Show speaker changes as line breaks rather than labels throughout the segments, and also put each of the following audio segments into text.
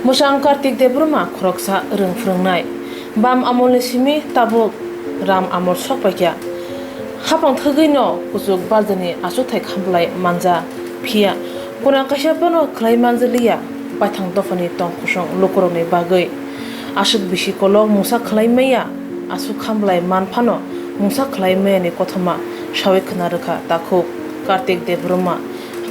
Musang Kartik Debruma Kroksa Rung Frungnai Bam Amol Simi Tabuk Ram Amol Sokpakya Hapang Thagino Kusuk Baldani Asutai Kamblai Manja Pia Kuna Kashapano Klai Manzalia Batang Dofani Tong Kusong Lokorone Bagai Ashuk Bishikolo Musa Klai Maya Asu Kamblai Manpano Musa Klai Maya Kotoma Shawik Naraka Takuk Kartik Debruma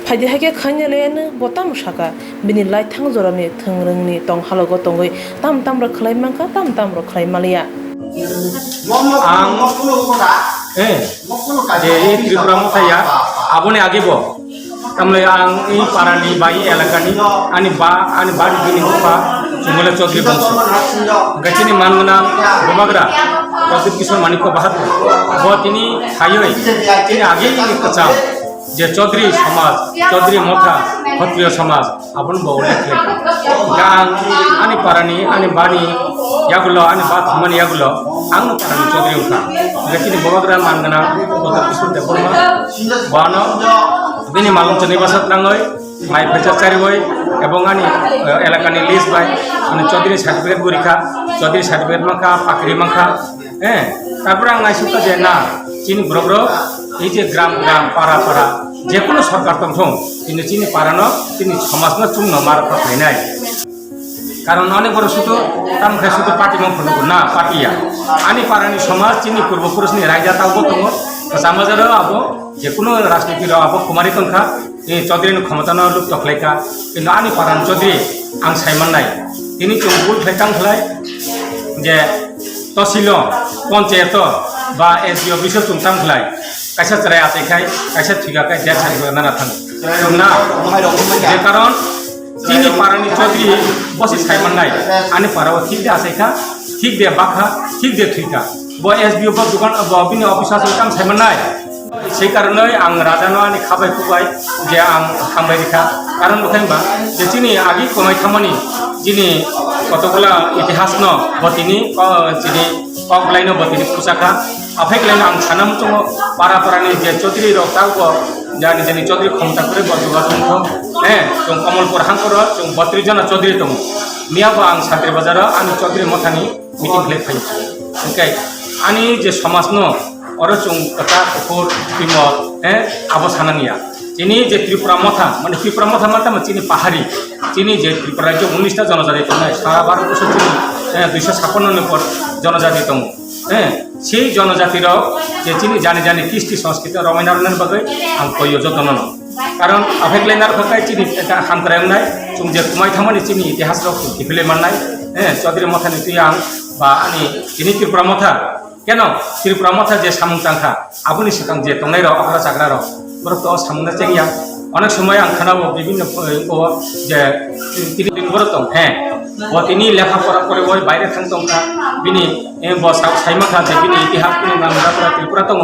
Padi hake khanya len botam shaka bini lai thang jorani thangrangni tong halogo tongoi tam ra khlai mangka tam ra khlai malia
je Tripura saya abone agebo tamle ang I parani bai elakani ani ba bini kupa jumala Chaudhary bangso gachini mangna gobagra Pradeep Kishore Maniko Bahat bo tini hayoi tini age kacham যে চৌধুরী সমাজ চৌধুরী মথা ক্ষত্রিয় সমাজ আপন বউলে গান আনি পারানি আনি বাণী ইয়াগুলো আনি বা থামানি ইয়াগুলো আং পারানি চৌধুরী উঠা গেছিনি ববাগ্রা মানগানা Pradeep Kishore দেববর্মা বানো বিনি মালঞ্চ নিবাসত নাঙ্গই মাই ফেচার চারিবই এবং আনি এলাকানি লিস্ট বাই মানে চৌধুরী সার্টিফিকেট পরীক্ষা চৌধুরী সার্টিফিকেট মাখা পাকড়ি মাখা হ্যাঁ তারপরে আং নাইসুকা যে না চিনি ব্রব্র এই যে গ্রাম পাড়া যে কোনো সরকার তখন চিনি পারানো তিনি সমাজ না চুন মারফত হয় নাই কারণ অনেক বড় শুধু তাম খাই শুধু পার্টি মঙ্গল না পার্টিয়া আনি পারানি সমাজ চিনি পূর্বপুরুষনি রায়জা তাও দङ সমাজের আবো যে কোনো রাজনীতির আবো কুমারী তংখা এই চৌধুরী ক্ষমতা লুপ তখলাইকা কিন্তু আনি পারান চৌধুরী আং সাইমান নাই তিনি চুমপুর ফেকাং ফেলাই যে তহসিল পঞ্চায়েত বা SDO বিশ চুমতাম ফেলাই কাইসা চারাই আসাইখাই কাইসা ঠিকাকাই দেড় সারি নানা থাকো না যে কারণ তিনি পারানি চৌধুরী বসে সাইমান নাই আনি পারাও ঠিক দিয়ে আসাইখা ঠিক দিয়ে বাখা ঠিক দিয়ে ঠিকা ব SDO বা দোকান বিনি অফিসার কাম সাইমান নাই সেই কারণে আং রাজানো আনি খাবাই খুবাই যে আং খামবাই রেখা কারণ বখাইবা যে তিনি আগে কমাই থামানি যিনি কতগুলা ইতিহাস ন বতিনি যিনি কগলাইন বতিনি পুসাখা আফেকলাইন আং সানাম চङ পারাপারানি যে চৌধুরী রক্তাও জানি জানি চৌধুরী ক্ষমতা করে বজুগা চংখ হ্যাঁ চং কমলপুর হাঙ্কর চং 32 জন চৌধুরী দङ মিয়াবো আং সান্ত্রি বাজার আনি চৌধুরী মথানি মিটিং প্লে ফাই ওকে আনি যে সমাজ ন অর চং কথা কুকুর বিমল হ্যাঁ আবো সানানিয়া চিনি যে ত্রিপুরা মথা মানে ত্রিপুরা মথা মানে চিনি পাহাড়ি চিনি যে ত্রিপুরা রাজ্য 19টা জনজাতি নাই সারা ভারতবর্ষ চিনি 256 পর জনজাতি দङ হ্যাঁ সেই জনজাতির যে চিনি জানি কৃষ্টি সংস্কৃতি রমায়নারণের বাকে আং কইও যত্ন ন কারণ আফেকলাইনার থাকাই চিনি হামক্রাই নাই চুম যে কুমাই থামানি চিনি ইতিহাস দিফেলে মাননাই হ্যাঁ চৌধুরী মথানি তুই আং বা আনি চিনি ত্রিপুরা মথা কেন ত্রিপুরা মথা যে সামুং টাংখা আপনি সেখান যে টংনাই আখড়া চাকরা বরফ তো সামুংনা চেঙ্গিয়া অনেক সময় আং খানাবো বিভিন্ন যে তিনি বড় দङ হ্যাঁ ও তিনি লেখাপড়া করে ওই বাইরে থাকতংখা বিনি সাইমাখা যে বিনি ইতিহাস নামরা ত্রিপুরা দङ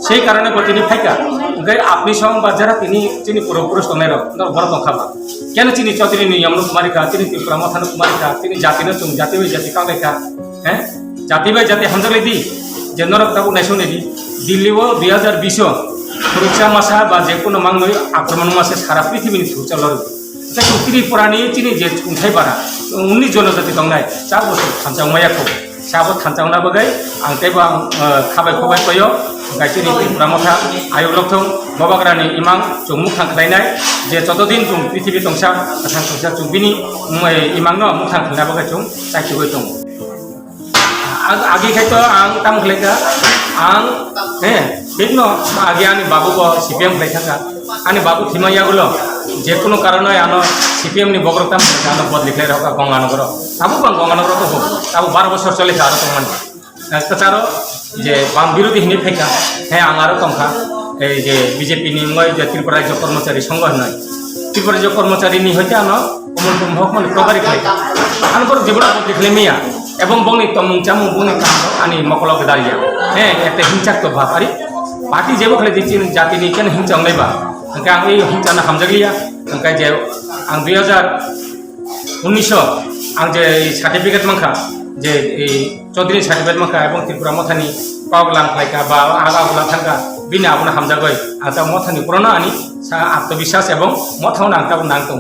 সেই কারণে তিনি ফাইকা ওকে আপনি সং বা যারা তিনি পূর্বপুরুষ টংনাই বড় দংখাবা কেন চিনি চৌধুরী নিয়ম কুমারিকা তিনি ত্রিপুরা মথানো কুমারিকা তিনি জাতিনো চুং জাতি বাই জাতি কাউলাইকা হ্যাঁ জাতি বাই জাতি হামজালাই দি যে নরক তাবু নাইসনে দি দিল্লিও 2020 সুরক্ষা মাসা বা যে কোনো মাংনই আক্রমণ মাসে সারা পৃথিবীনি সুচালর ত্রিপুরানি চিনি যে উঠাই বারা 19 জনজাতি দংনাই 4 বছর থানচাংমায়াखौ সাবো থানচাংনা বাগাই আं তাইबो आं खाबाय खबाय कयो गाइसिनि ত্রিপুরা মথা आयुलक्थं बबाग्रानि इमां चुमु खांख्लायनाय जे যতদিন চুম পৃথিবী তংসা থাংসা চুবিনি इमां न मुखां खांना बागाय चुम साइखिबो दङ आगे खायतो आं तामखलायका आं हे বিভিন্ন আগে আনি বাবু CPM খাইথাকা আনি বাবু থিমাইয়াগুলো যে কোনো কারণে আনো CPM নি বগ্রতাম আনো বদলিখলাই রাখা গঙ্গানগর তাবু গঙ্গানগর তো তাবু 12 বছর চলে আরো তমান তাছাড়া যে বাম বিরোধী হিনি ফাইকা হ্যাঁ আং আরো তংখা এই যে বিজেপি নি মই যে ত্রিপুরা রাজ্য কর্মচারী সংঘ নয় ত্রিপুরা রাজ্য কর্মচারী নি হইতে আনো কমল কুম্ভক মানে প্রবারী খাইকা আনপর যেগুলো বদলিখলাই মিয়া এবং বংনি তমুং চামুং বংনি আনি মকলক দাঁড়িয়ে হ্যাঁ একটা হিংসাত্মক ভাব আরে পার্টি যেবো খালি দিচ্ছি জাতি নি কেন হিংসা নাইবা ওকে আং এই হিংসানা হামজাগলিয়া ওকে যে আং 2019 আং যে সার্টিফিকেট মাংখা যে এই চৌধুরী সার্টিফিকেট মাংখা এবং ত্রিপুরা মথানি পাওগলাং খাইকা বা আগাগুলা থাকা বিনা আবনা হামজাগই আতা মথানি পুরনো আনি আত্মবিশ্বাস এবং মথাও নাংতাবো নাংতং